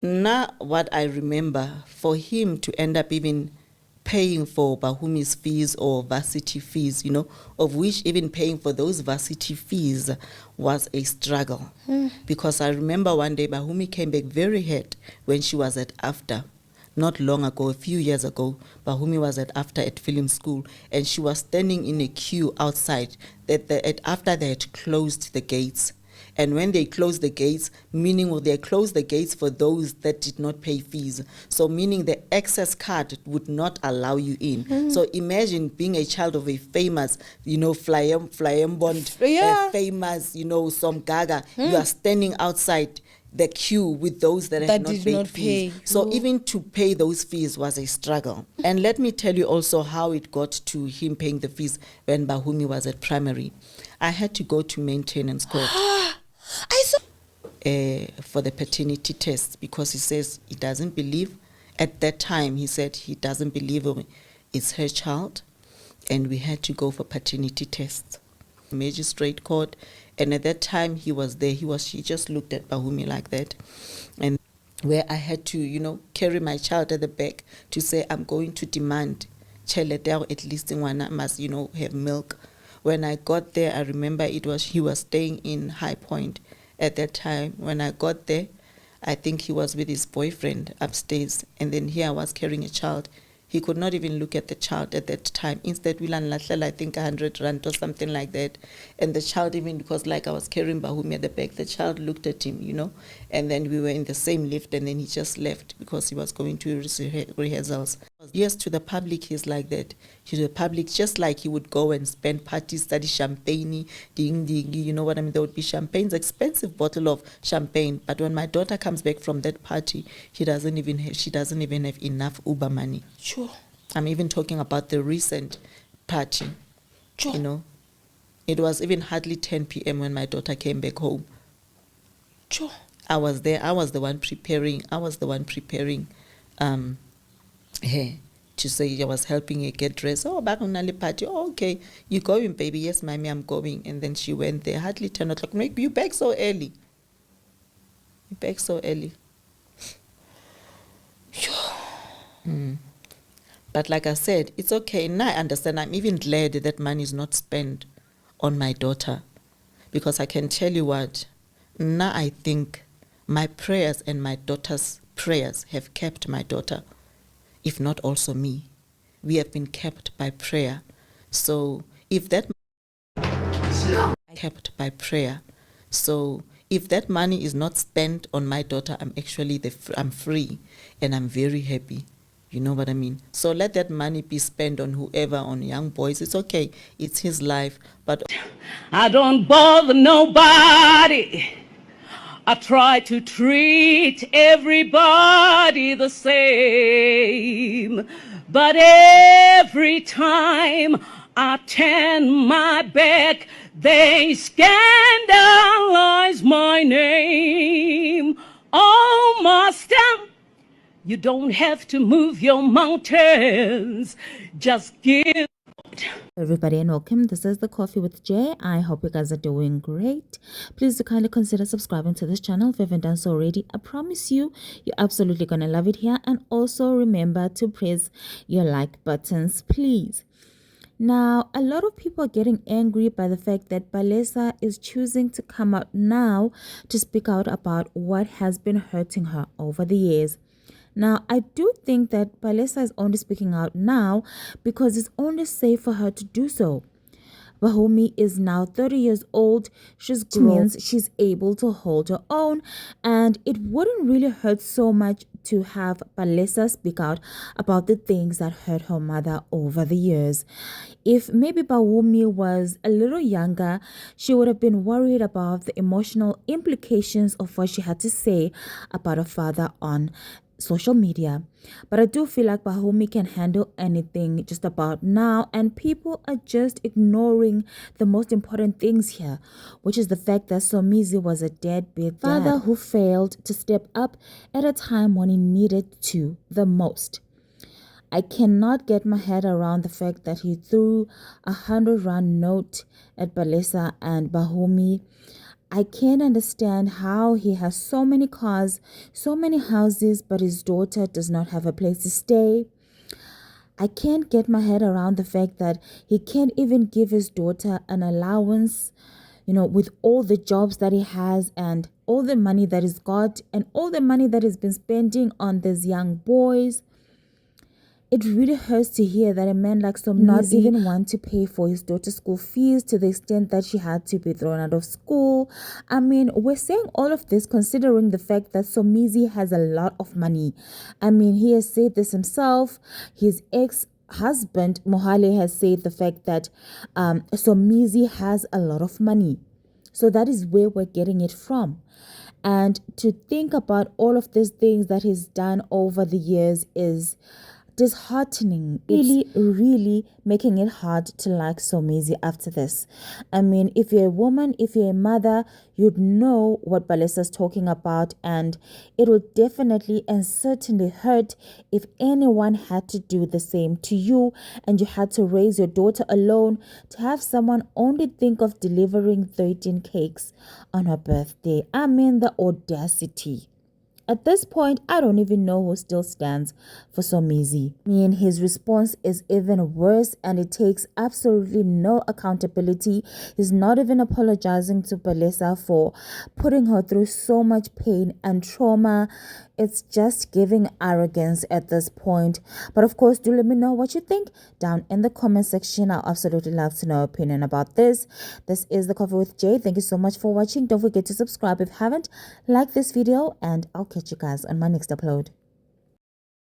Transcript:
Now, what I remember, for him to end up even paying for Bahumi's fees or varsity fees, of which even paying for those varsity fees was a struggle. Because I remember one day Bahumi came back very hurt when she was at AFTA. Not long ago, a few years ago, Bahumi was at AFTA at film school, and she was standing in a queue outside after they had closed the gates. And when they closed the gates, meaning they closed the gates for those that did not pay fees. So meaning the access card would not allow you in. So imagine being a child of a famous, flamboyant, famous, some gaga. You are standing outside the queue with those that have not paid fees. So even to pay those fees was a struggle. And let me tell you also how it got to him paying the fees when Bahumi was at primary. I had to go to maintenance court for the paternity test because he says he doesn't believe. At that time, he said he doesn't believe it's her child, and we had to go for paternity tests. Magistrate court, and at that time he was there. He just looked at Bahumi like that, and where I had to, carry my child at the back to say I'm going to demand cheleteo, at least one must, have milk. When I got there, I remember he was staying in High Point at that time. When I got there, I think he was with his boyfriend upstairs, and then here I was carrying a child. He could not even look at the child at that time. Instead, we I think 100 rand or something like that. And the child, even because like I was carrying Bahumi at the back, the child looked at him, and then we were in the same lift, and then he just left because he was going to rehearsals. Yes, to the public, he's like that. To the public, just like he would go and spend parties, study champagne, ding, you know what I mean? There would be champagnes, expensive bottle of champagne. But when my daughter comes back from that party, she doesn't even have enough Uber money. Sure. I'm even talking about the recent party. Sure. It was even hardly 10 p.m. when my daughter came back home. Sure. I was there. I was the one preparing her to say I was helping her get dressed. Oh, back on the party. Oh, okay. You going, baby? Yes, mommy, I'm going. And then she went there. Hardly 10 o'clock. Maybe you back so early. Sure. But like I said, it's okay. Now I understand. I'm even glad that money is not spent on my daughter. Because I can tell you what, now I think my prayers and my daughter's prayers have kept my daughter, if not also me. We have been kept by prayer. So if that money is not spent on my daughter, I'm free and I'm very happy. You know what I mean? So let that money be spent on whoever, on young boys. It's okay. It's his life. But I don't bother nobody. I try to treat everybody the same. But every time I turn my back, they scandalize my name. Oh, master, you don't have to move your mountains. Just give. Everybody and welcome. This is the Coffee with Jay. I hope you guys are doing great. Please do kindly consider subscribing to this channel if you haven't done so already. I promise you're absolutely gonna love it here. And also remember to press your like buttons, please. Now, a lot of people are getting angry by the fact that Palesa is choosing to come out now to speak out about what has been hurting her over the years. Now, I do think that Palesa is only speaking out now because it's only safe for her to do so. Bahumi is now 30 years old. She's grown. She's able to hold her own, and it wouldn't really hurt so much to have Palesa speak out about the things that hurt her mother over the years. If maybe Bahumi was a little younger, she would have been worried about the emotional implications of what she had to say about her father on social media. But I do feel like Bahumi can handle anything just about now, and people are just ignoring the most important things here, which is the fact that Somizi was a deadbeat father who failed to step up at a time when he needed to the most. I cannot get my head around the fact that he threw 100 rand note at Palesa and Bahumi. I can't understand how he has so many cars, so many houses, but his daughter does not have a place to stay. I can't get my head around the fact that he can't even give his daughter an allowance, with all the jobs that he has and all the money that he's got and all the money that he's been spending on these young boys. It really hurts to hear that a man like Somizi not even want to pay for his daughter's school fees to the extent that she had to be thrown out of school. I mean, we're saying all of this considering the fact that Somizi has a lot of money. I mean, he has said this himself. His ex-husband, Mohale, has said the fact that Somizi has a lot of money. So that is where we're getting it from. And to think about all of these things that he's done over the years is disheartening. Really making it hard to like Somizi after this. I mean, if you're a woman, if you're a mother, you'd know what Palesa is talking about, and it would definitely and certainly hurt if anyone had to do the same to you and you had to raise your daughter alone, to have someone only think of delivering 13 cakes on her birthday. I mean, the audacity. At this point, I don't even know who still stands for Somizi. I mean, his response is even worse, and it takes absolutely no accountability. He's not even apologizing to Palesa for putting her through so much pain and trauma. It's just giving arrogance at this point. But of course, do let me know what you think down in the comment section. I'll absolutely love to know your opinion about this. This is The Coffee with Jay. Thank you so much for watching. Don't forget to subscribe if you haven't. Like this video, and I'll catch you guys on my next upload.